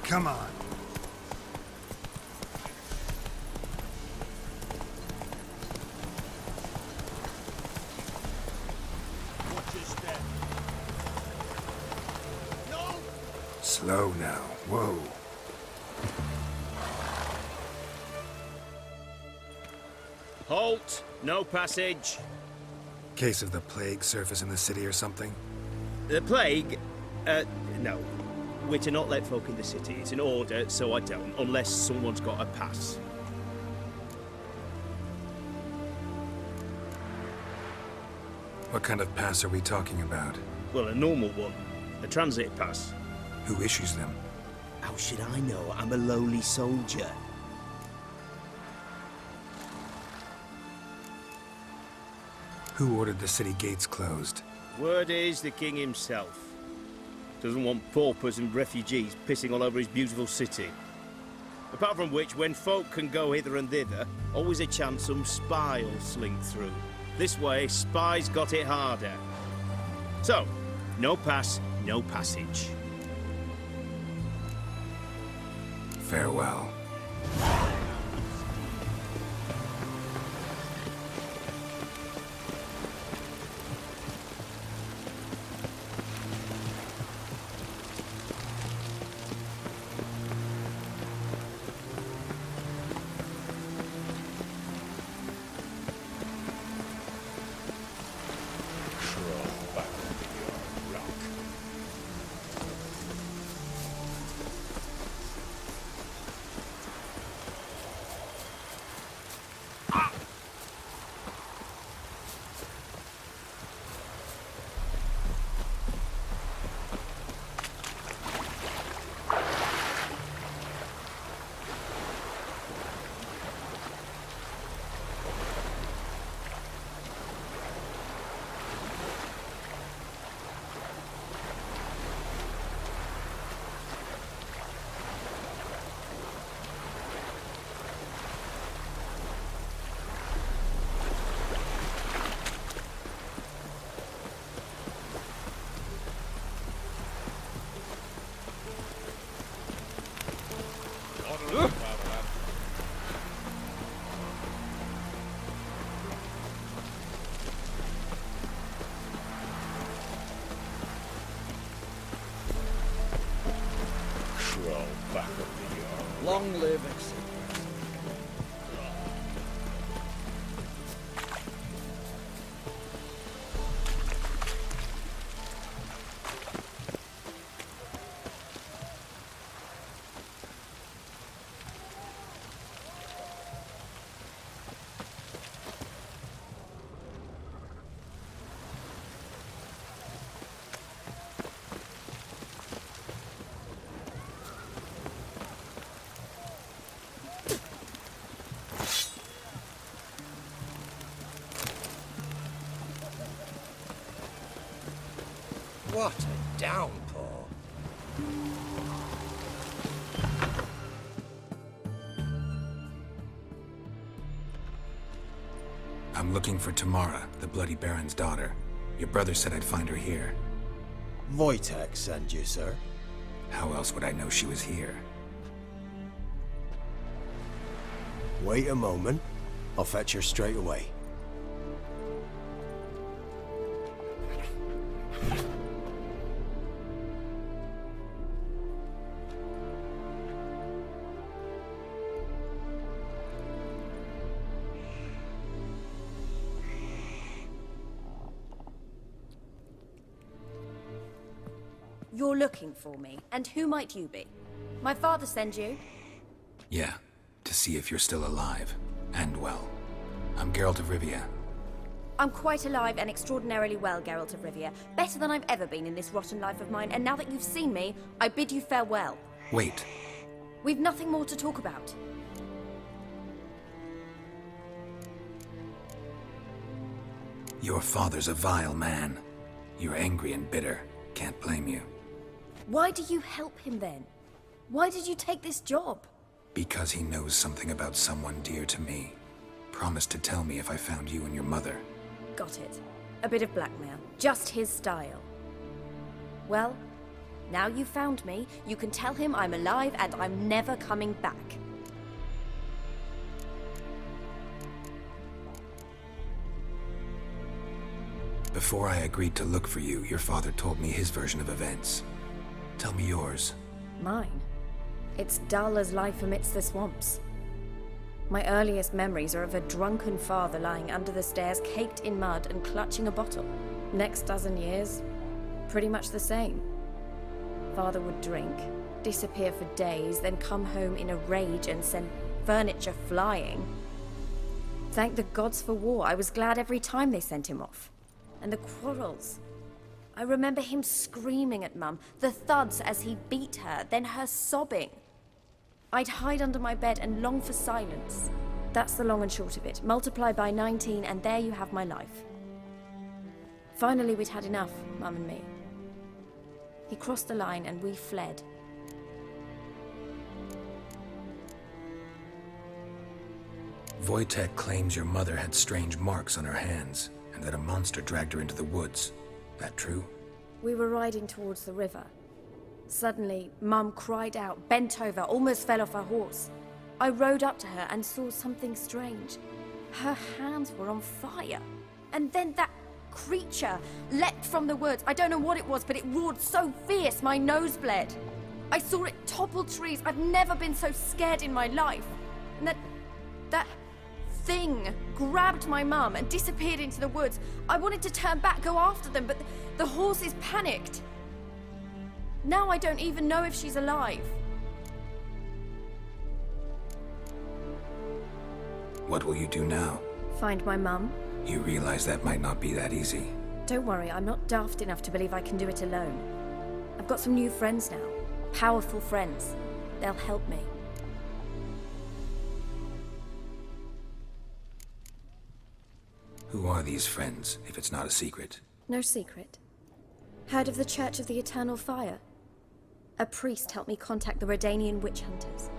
Come on. Watch your step. No! Slow now. Whoa. Halt! No passage. Case of the plague surface in the city or something? The plague? No. We're to not let folk in the city. It's an order, so I don't, unless someone's got a pass. What kind of pass are we talking about? Well, a normal one. A transit pass. Who issues them? How should I know? I'm a lowly soldier. Who ordered the city gates closed? Word is the king himself. Doesn't want paupers and refugees pissing all over his beautiful city. Apart from which, when folk can go hither and thither, always a chance some spy will slink through. This way, spies got it harder. So, no pass, no passage. Farewell. Long live Exit. What a downpour. I'm looking for Tamara, the Bloody Baron's daughter. Your brother said I'd find her here. Wojtek sent you, sir. How else would I know she was here? Wait a moment. I'll fetch her straight away. You're looking for me, and who might you be? My father sent you? Yeah, to see if you're still alive. And well. I'm Geralt of Rivia. I'm quite alive and extraordinarily well, Geralt of Rivia. Better than I've ever been in this rotten life of mine, and now that you've seen me, I bid you farewell. Wait. We've nothing more to talk about. Your father's a vile man. You're angry and bitter. Can't blame you. Why do you help him then? Why did you take this job? Because he knows something about someone dear to me. Promised to tell me if I found you and your mother. Got it. A bit of blackmail. Just his style. Well, Now you've found me, you can tell him I'm alive and I'm never coming back. Before I agreed to look for you, your father told me his version of events. Tell me yours. Mine? It's dull as life amidst the swamps. My earliest memories are of a drunken father lying under the stairs, caked in mud and clutching a bottle. Next dozen years, pretty much the same. Father would drink, disappear for days, then come home in a rage and send furniture flying. Thank the gods for war. I was glad every time they sent him off. And the quarrels. I remember him screaming at Mum, the thuds as he beat her, then her sobbing. I'd hide under my bed and long for silence. That's the long and short of it. Multiply by 19 and there you have my life. Finally, we'd had enough, Mum and me. He crossed the line and we fled. Wojtek claims your mother had strange marks on her hands, and that a monster dragged her into the woods. That true? We were riding towards the river. Suddenly, Mum cried out, bent over, almost fell off her horse. I rode up to her and saw something strange. Her hands were on fire. And then that creature leapt from the woods. I don't know what it was, but it roared so fierce my nose bled. I saw it topple trees. I've never been so scared in my life. And that thing grabbed my mum and disappeared into the woods. I wanted to turn back, go after them, but the horses panicked. Now I don't even know if she's alive. What will you do now? Find my mum. You realize that might not be that easy. Don't worry, I'm not daft enough to believe I can do it alone. I've got some new friends now. Powerful friends. They'll help me. Who are these friends, if it's not a secret? No secret. Heard of the Church of the Eternal Fire? A priest helped me contact the Redanian witch hunters.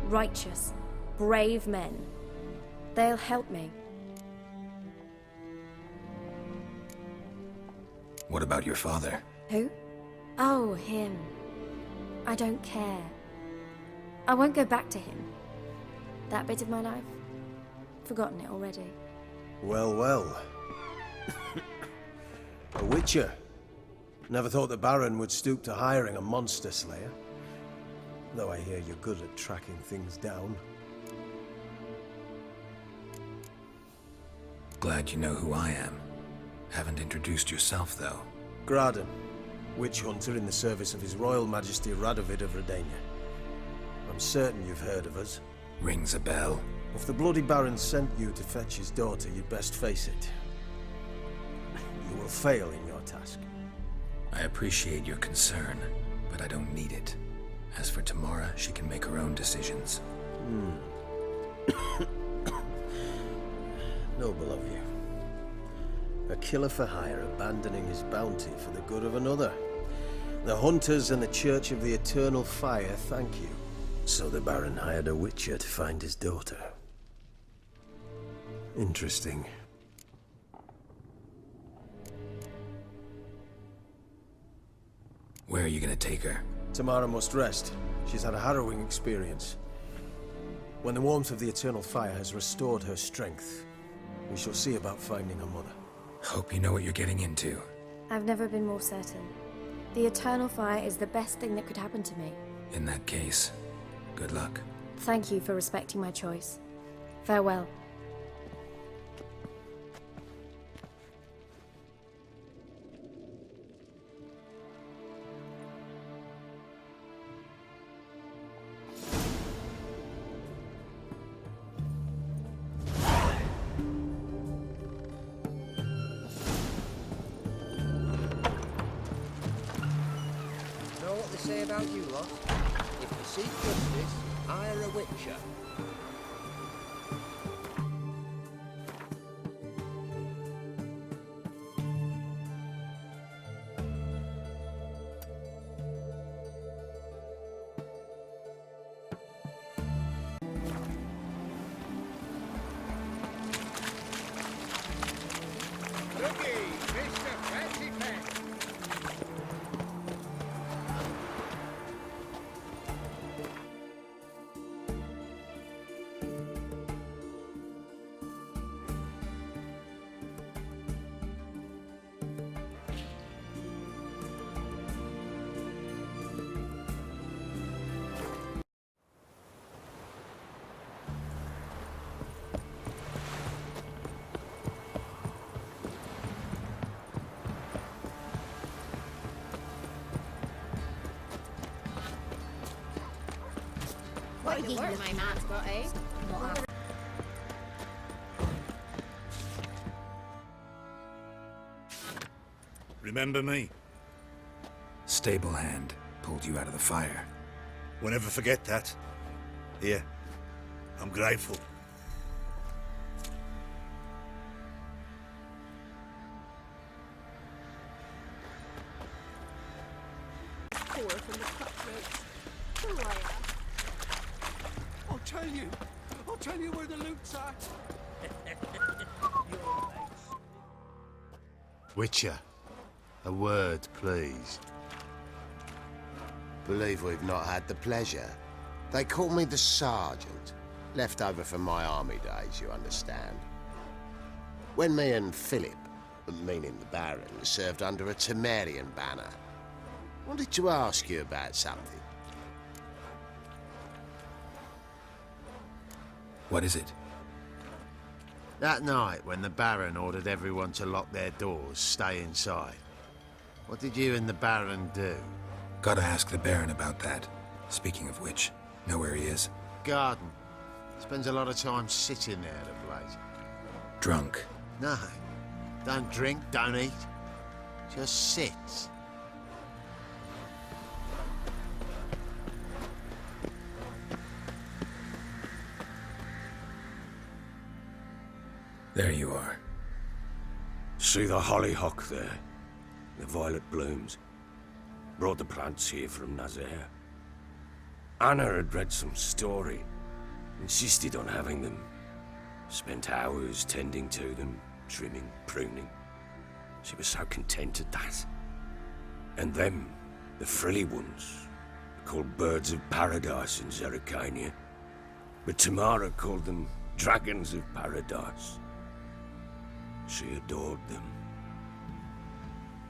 Righteous, brave men. They'll help me. What about your father? Who? Oh, him. I don't care. I won't go back to him. That bit of my life? Forgotten it already. Well, well. A witcher. Never thought the Baron would stoop to hiring a monster slayer. Though I hear you're good at tracking things down. Glad you know who I am. Haven't introduced yourself, though. Graden, witch hunter in the service of His Royal Majesty Radovid of Redania. I'm certain you've heard of us. Rings a bell. If the bloody Baron sent you to fetch his daughter, you'd best face it. You will fail in your task. I appreciate your concern, but I don't need it. As for Tamara, she can make her own decisions. Noble of you. A killer for hire abandoning his bounty for the good of another. The hunters and the Church of the Eternal Fire thank you. So the Baron hired a witcher to find his daughter. Interesting. Where are you gonna take her? Tamara must rest. She's had a harrowing experience. When the warmth of the Eternal Fire has restored her strength, we shall see about finding her mother. Hope you know what you're getting into. I've never been more certain. The Eternal Fire is the best thing that could happen to me. In that case, good luck. Thank you for respecting my choice. Farewell. Know what they say about you lot? If you seek justice, hire a witcher. Thinking of my mascot, eh? Remember me? Stable hand pulled you out of the fire. We'll never forget that. Here, I'm grateful. Poor from the cutthroats. Who I am. I'll tell you where the loot's at. Witcher, a word, please. Believe we've not had the pleasure. They call me the Sergeant. Left over from my army days, you understand. When me and Philip, meaning the Baron, served under a Temerian banner, wanted to ask you about something. What is it? That night when the Baron ordered everyone to lock their doors, stay inside, what did you and the Baron do? Gotta ask the Baron about that. Speaking of which, know where he is? Garden. Spends a lot of time sitting there of late. Drunk. No. Don't drink, don't eat. Just sits. There you are. See the hollyhock there? The violet blooms. Brought the plants here from Nazaire. Anna had read some story. Insisted on having them. Spent hours tending to them, trimming, pruning. She was so content at that. And them, the frilly ones, called birds of paradise in Zerrikania. But Tamara called them dragons of paradise. She adored them.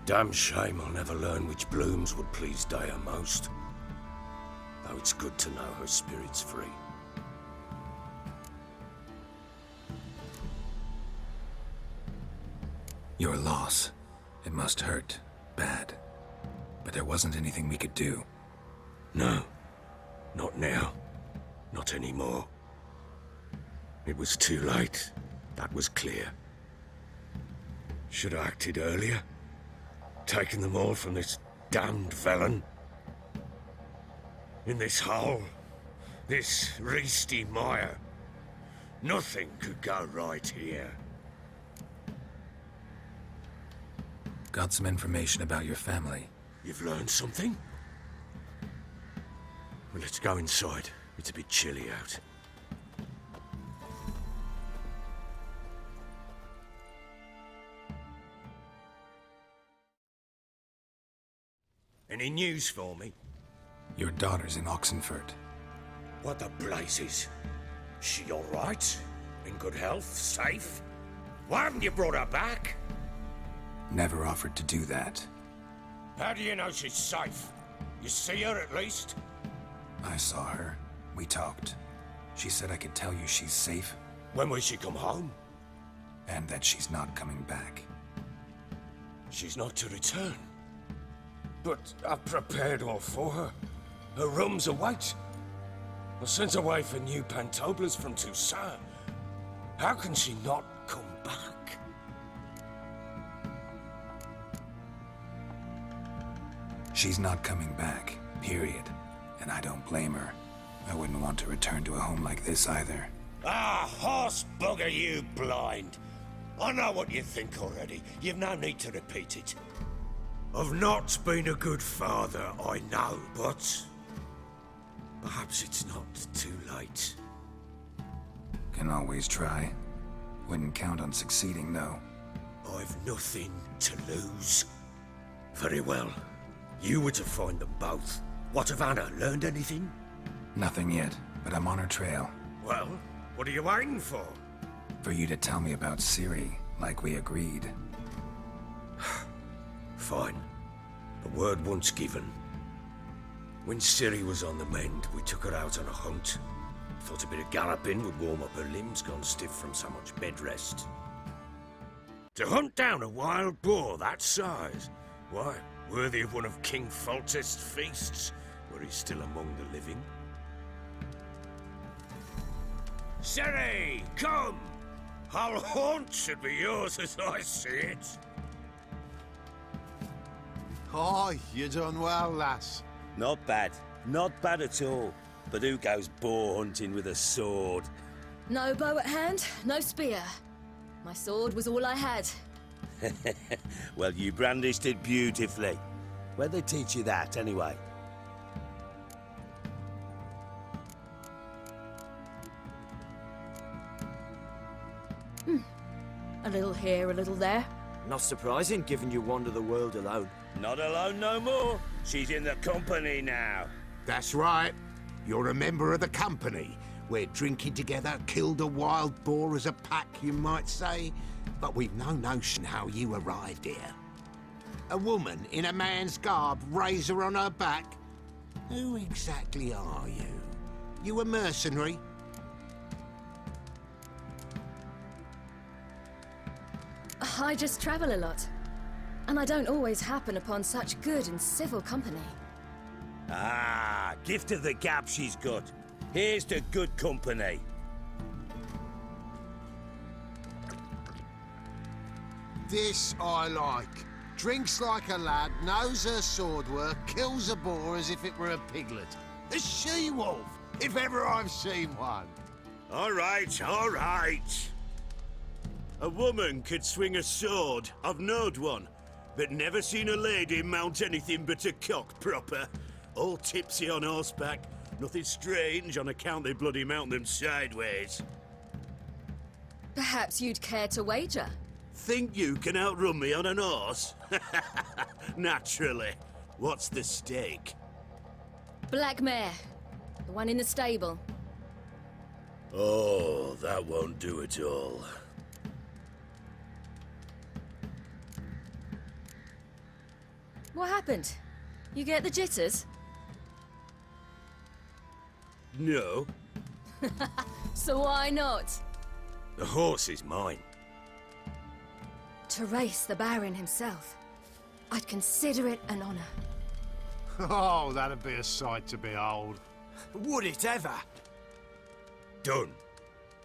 Damn shame I'll never learn which blooms would please Daya most. Though it's good to know her spirit's free. Your loss. It must hurt. Bad. But there wasn't anything we could do. No. Not now. Not anymore. It was too late. That was clear. Should have acted earlier. Taken them all from this damned felon. In this hole. This reesty mire. Nothing could go right here. Got some information about your family. You've learned something? Well, let's go inside. It's a bit chilly out. Any news for me? Your daughter's in Oxenfurt. What the blazes? She all right? In good health? Safe? Why haven't you brought her back? Never offered to do that. How do you know she's safe? You see her at least? I saw her. We talked. She said I could tell you she's safe. When will she come home? And that she's not coming back. She's not to return. But I've prepared all for her. Her rooms await. I sent away for new pantoblas from Toussaint. How can she not come back? She's not coming back, period. And I don't blame her. I wouldn't want to return to a home like this either. Ah, horse bugger you, blind. I know what you think already. You've no need to repeat it. I've not been a good father, I know, but perhaps it's not too late. Can always try. Wouldn't count on succeeding, though. I've nothing to lose. Very well. You were to find them both. What of Anna? Learned anything? Nothing yet, but I'm on her trail. Well, what are you waiting for? For you to tell me about Ciri, like we agreed. Fine. A word once given. When Ciri was on the mend, we took her out on a hunt. Thought a bit of galloping would warm up her limbs gone stiff from so much bed rest. To hunt down a wild boar that size? Why, worthy of one of King Foltest's feasts, were he still among the living. Siri, come! Our haunt should be yours as I see it. Oh, you done well, lass. Not bad. Not bad at all. But who goes boar hunting with a sword? No bow at hand, no spear. My sword was all I had. Well, you brandished it beautifully. Where'd they teach you that, anyway? A little here, a little there. Not surprising, given you wander the world alone. Not alone no more. She's in the company now. That's right. You're a member of the company. We're drinking together, killed a wild boar as a pack, you might say. But we've no notion how you arrived here. A woman in a man's garb, razor on her back. Who exactly are you? You a mercenary? I just travel a lot. And I don't always happen upon such good and civil company. Ah, gift of the gab she's got. Here's to good company. This I like. Drinks like a lad, knows her sword work, kills a boar as if it were a piglet. A she-wolf, if ever I've seen one. All right, all right. A woman could swing a sword. I've knowed one. But never seen a lady mount anything but a cock proper. All tipsy on horseback. Nothing strange on account they bloody mount them sideways. Perhaps you'd care to wager? Think you can outrun me on an horse? Naturally. What's the stake? Black mare. The one in the stable. Oh, that won't do at all. What happened? You get the jitters? No. So why not? The horse is mine. To race the Baron himself. I'd consider it an honor. Oh, that'd be a sight to behold. Would it ever? Done.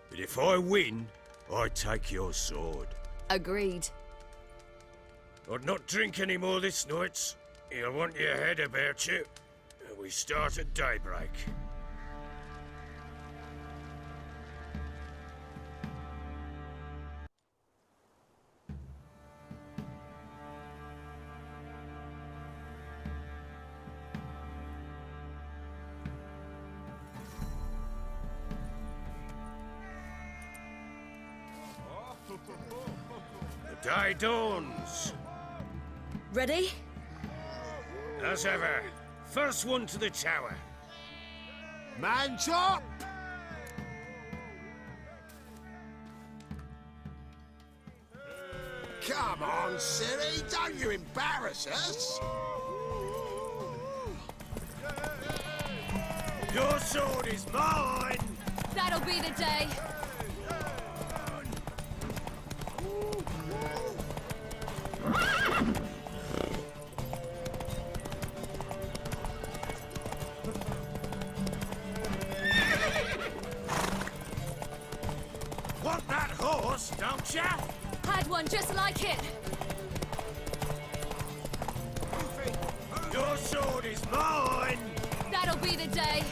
But if I win, I take your sword. Agreed. I'd not drink any more this night. You'll want your head about you. We start at daybreak. The day dawns. Ready? As ever. First one to the tower. Man chop! Come on, Siri, don't you embarrass us! Your sword is mine! That'll be the day. Want that horse, don't ya? Had one just like it. Your sword is mine! That'll be the day.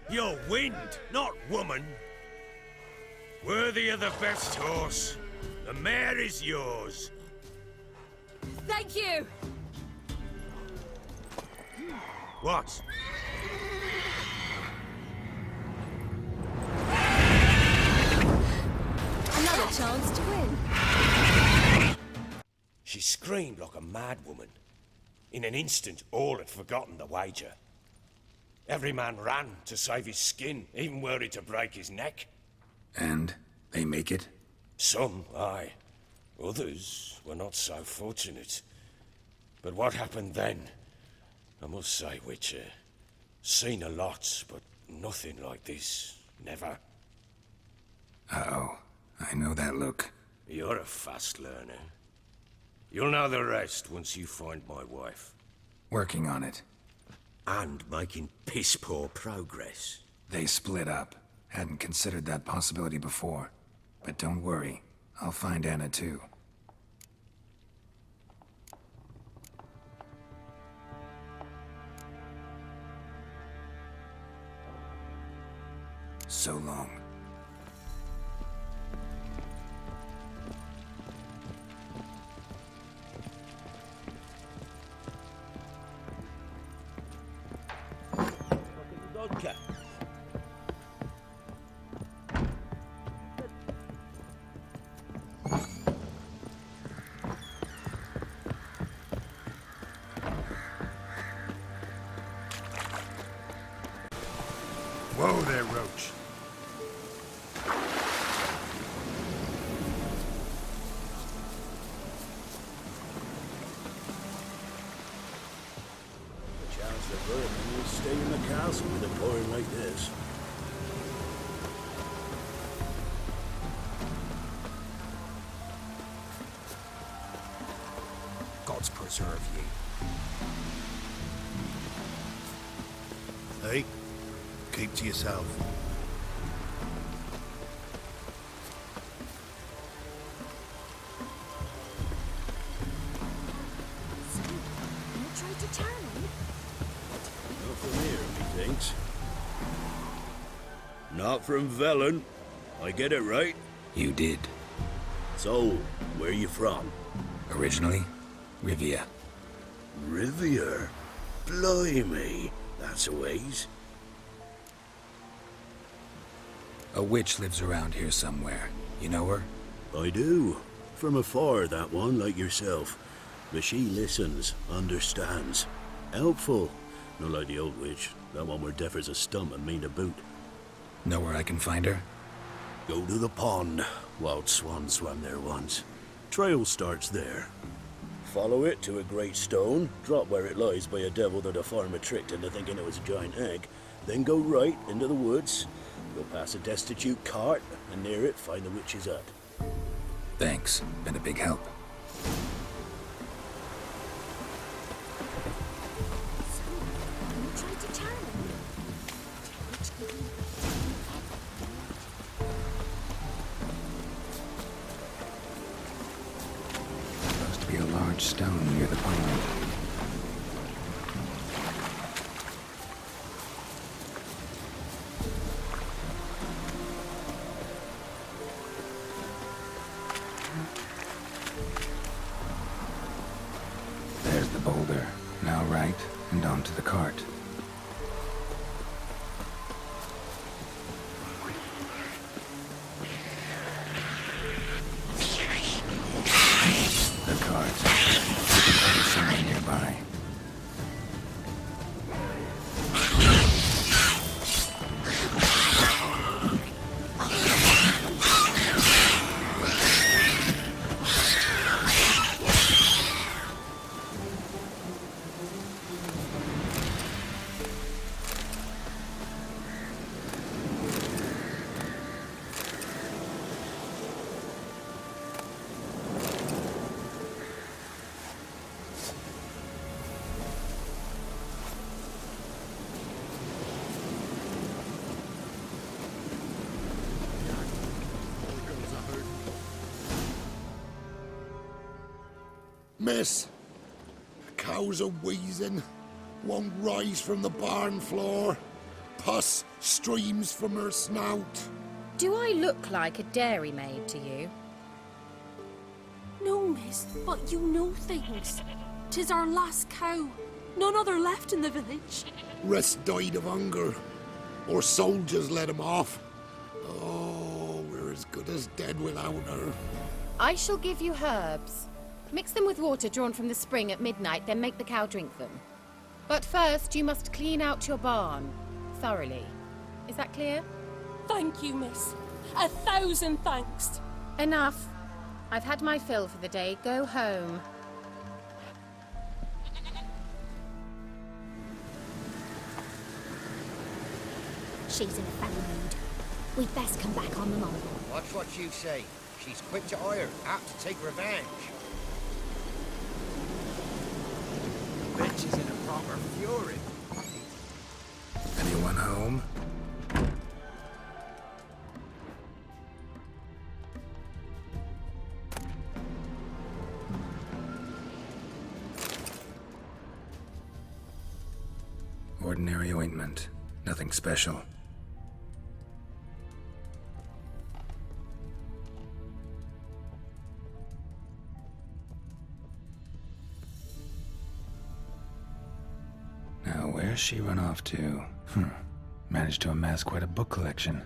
You're wind, not woman. Worthy of the best horse. The mare is yours. Thank you. What? Another chance to win. She screamed like a mad woman. In an instant, all had forgotten the wager. Every man ran to save his skin, even were it to break his neck. And they make it? Some, aye. Others were not so fortunate. But what happened then? I must say, Witcher, seen a lot, but nothing like this. Never. Uh-oh. I know that look. You're a fast learner. You'll know the rest once you find my wife. Working on it. And making piss-poor progress. They split up. Hadn't considered that possibility before. But don't worry, I'll find Anna too. So long. Vodka. Whoa there, Roach. The chance that Vermin will stay in the castle with a pouring like this. Gods preserve ye. Hey, keep to yourself. You tried to turn him? Not from here, methinks. Not from Velen. I get it right? You did. So, where you from? Originally, Rivia. Rivia? Blimey, that's a ways. A witch lives around here somewhere. You know her? I do. From afar, that one, like yourself. But she listens, understands. Helpful. Not like the old witch. That one were deaf as a stump and mean to boot. Know where I can find her? Go to the pond. Wild swan swam there once. Trail starts there. Follow it to a great stone, drop where it lies by a devil that a farmer tricked into thinking it was a giant egg, then go right into the woods. Go past a destitute cart, and near it find the witch's hut. Thanks. Been a big help. You tried to turn him? Supposed to be a large stone near the pond. There's the boulder. Now right, and onto the cart. The cart. Probably somewhere nearby. Miss, the cows are wheezing, won't rise from the barn floor. Pus streams from her snout. Do I look like a dairymaid to you? No, miss, but you know things. 'Tis our last cow. None other left in the village. Rest died of hunger, or soldiers let him off. Oh, we're as good as dead without her. I shall give you herbs. Mix them with water drawn from the spring at midnight, then make the cow drink them. But first, you must clean out your barn. Thoroughly. Is that clear? Thank you, miss. 1,000 thanks. Enough. I've had my fill for the day. Go home. She's in a foul mood. We'd best come back on the mole. Watch what you say. She's quick to ire, apt to take revenge. Bet she's in a proper fury. Anyone home? Ordinary ointment. Nothing special. Now, where's she run off to? Managed to amass quite a book collection.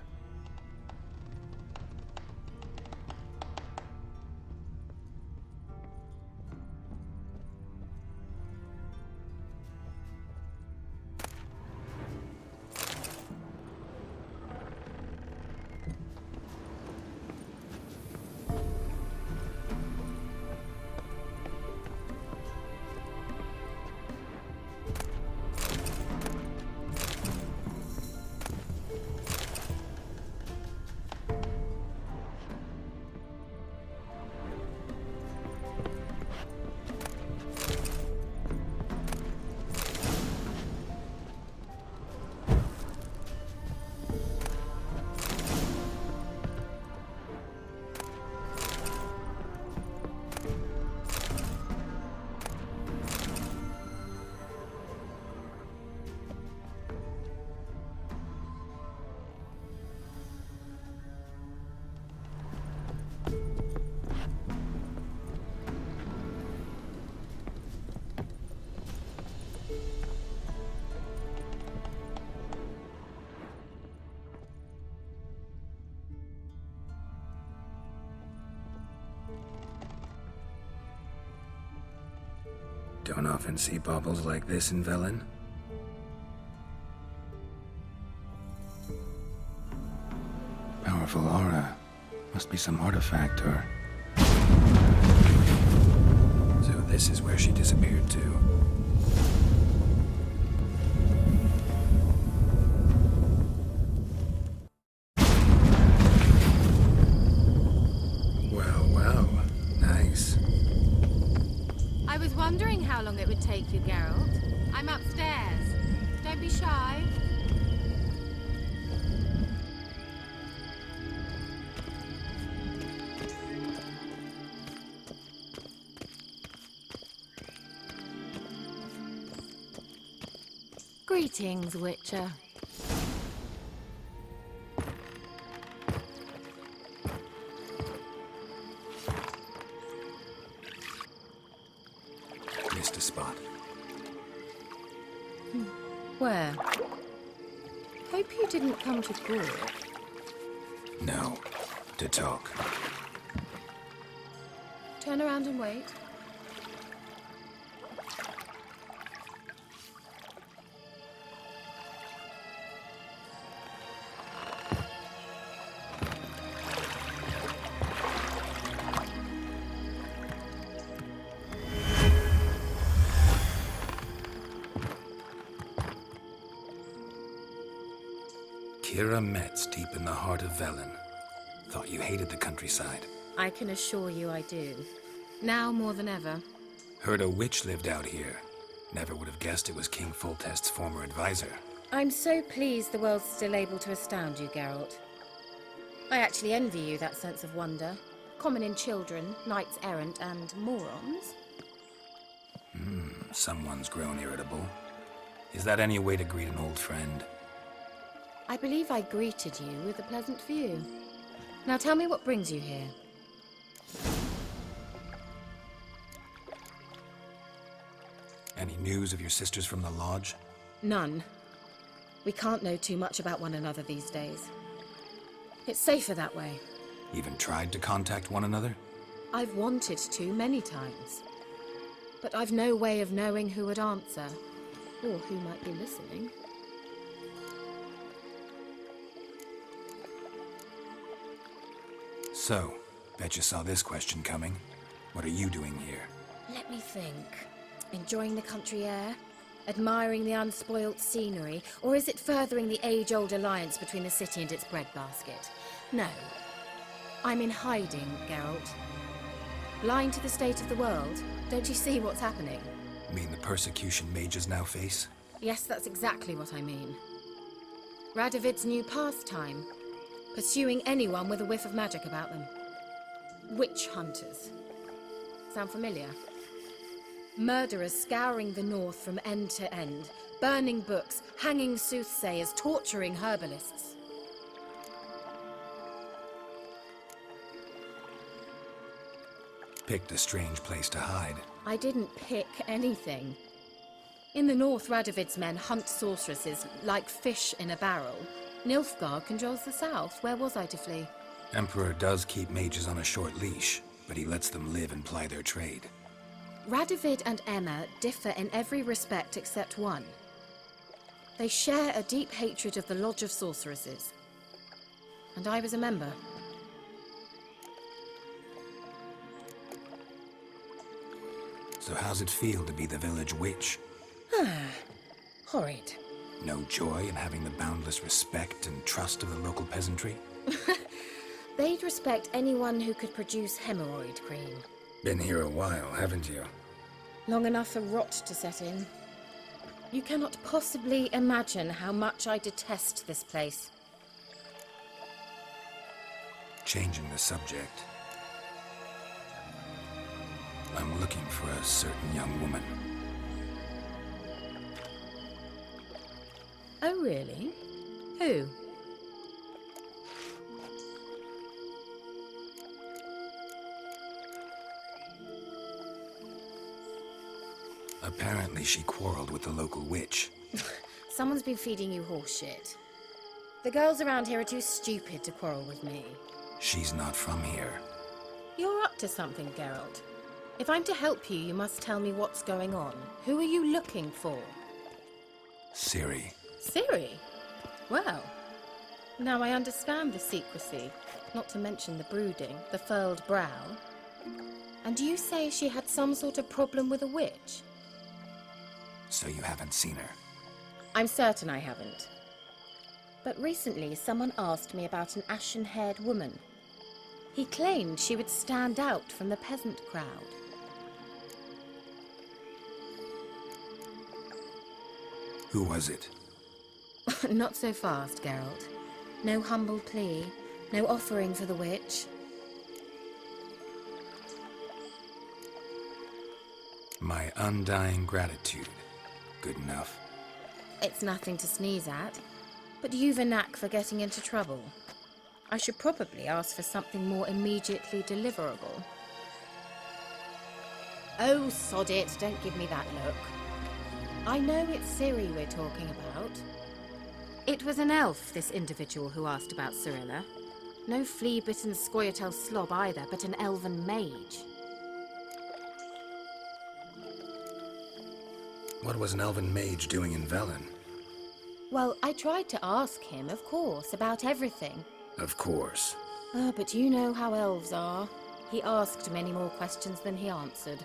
Don't often see baubles like this in Velen. Powerful aura. Must be some artifact or... So this is where she disappeared to. Well, nice. I was wondering how long it would take you, Geralt. I'm upstairs. Don't be shy. Greetings, Witcher. Missed a spot. Where? Hope you didn't come to Gore. No. To talk. Turn around and wait. Kira Metz, deep in the heart of Velen. Thought you hated the countryside. I can assure you I do. Now more than ever. Heard a witch lived out here. Never would have guessed it was King Foltest's former advisor. I'm so pleased the world's still able to astound you, Geralt. I actually envy you that sense of wonder. Common in children, knights errant, and morons. Someone's grown irritable. Is that any way to greet an old friend? I believe I greeted you with a pleasant view. Now tell me what brings you here. Any news of your sisters from the lodge? None. We can't know too much about one another these days. It's safer that way. Even tried to contact one another? I've wanted to many times. But I've no way of knowing who would answer, or who might be listening. So, bet you saw this question coming. What are you doing here? Let me think. Enjoying the country air? Admiring the unspoilt scenery? Or is it furthering the age-old alliance between the city and its breadbasket? No. I'm in hiding, Geralt. Blind to the state of the world? Don't you see what's happening? Mean the persecution mages now face? Yes, that's exactly what I mean. Radovid's new pastime. Pursuing anyone with a whiff of magic about them. Witch hunters. Sound familiar? Murderers scouring the north from end to end, burning books, hanging soothsayers, torturing herbalists. Picked a strange place to hide. I didn't pick anything. In the north, Radovid's men hunt sorceresses like fish in a barrel. Nilfgaard controls the south. Where was I to flee? Emperor does keep mages on a short leash, but he lets them live and ply their trade. Radovid and Emma differ in every respect except one. They share a deep hatred of the Lodge of Sorceresses. And I was a member. So how's it feel to be the village witch? Horrid. No joy in having the boundless respect and trust of the local peasantry? They'd respect anyone who could produce hemorrhoid cream. Been here a while, haven't you? Long enough for rot to set in. You cannot possibly imagine how much I detest this place. Changing the subject. I'm looking for a certain young woman. Oh, really? Who? Apparently she quarreled with the local witch. Someone's been feeding you horseshit. The girls around here are too stupid to quarrel with me. She's not from here. You're up to something, Geralt. If I'm to help you, you must tell me what's going on. Who are you looking for? Ciri. Ciri? Well, now I understand the secrecy, not to mention the brooding, the furled brow. And you say she had some sort of problem with a witch? So you haven't seen her? I'm certain I haven't. But recently someone asked me about an ashen-haired woman. He claimed she would stand out from the peasant crowd. Who was it? Not so fast, Geralt. No humble plea, no offering for the witch. My undying gratitude. Good enough. It's nothing to sneeze at, but you've a knack for getting into trouble. I should probably ask for something more immediately deliverable. Oh, sod it, don't give me that look. I know it's Ciri we're talking about. It was an elf, this individual who asked about Cirilla. No flea-bitten Scoia'tael slob either, but an elven mage. What was an elven mage doing in Velen? Well, I tried to ask him, of course, about everything. Of course. But you know how elves are. He asked many more questions than he answered.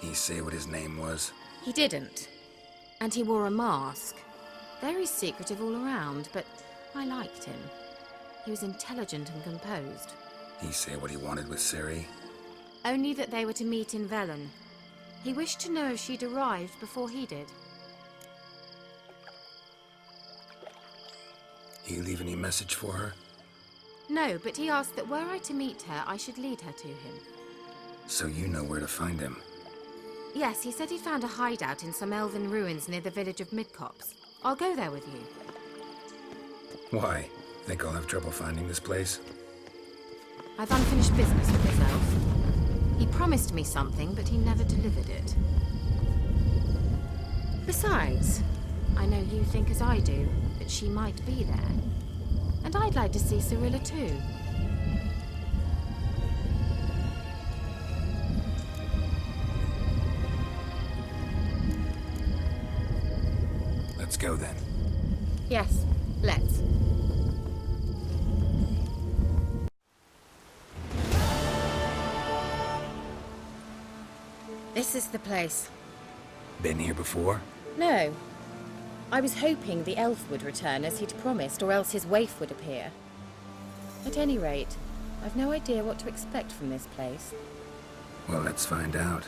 He say what his name was? He didn't. And he wore a mask. Very secretive all around, but I liked him. He was intelligent and composed. He say what he wanted with Ciri? Only that they were to meet in Velen. He wished to know if she'd arrived before he did. He leave any message for her? No, but he asked that were I to meet her, I should lead her to him. So you know where to find him? Yes, he said he found a hideout in some elven ruins near the village of Midcopse. I'll go there with you. Why? Think I'll have trouble finding this place? I've unfinished business with this elf. He promised me something, but he never delivered it. Besides, I know you think as I do, that she might be there. And I'd like to see Cirilla too. Let's go then. Yes, let's. This is the place. Been here before? No. I was hoping the elf would return as he'd promised, or else his waif would appear. At any rate, I've no idea what to expect from this place. Well, let's find out.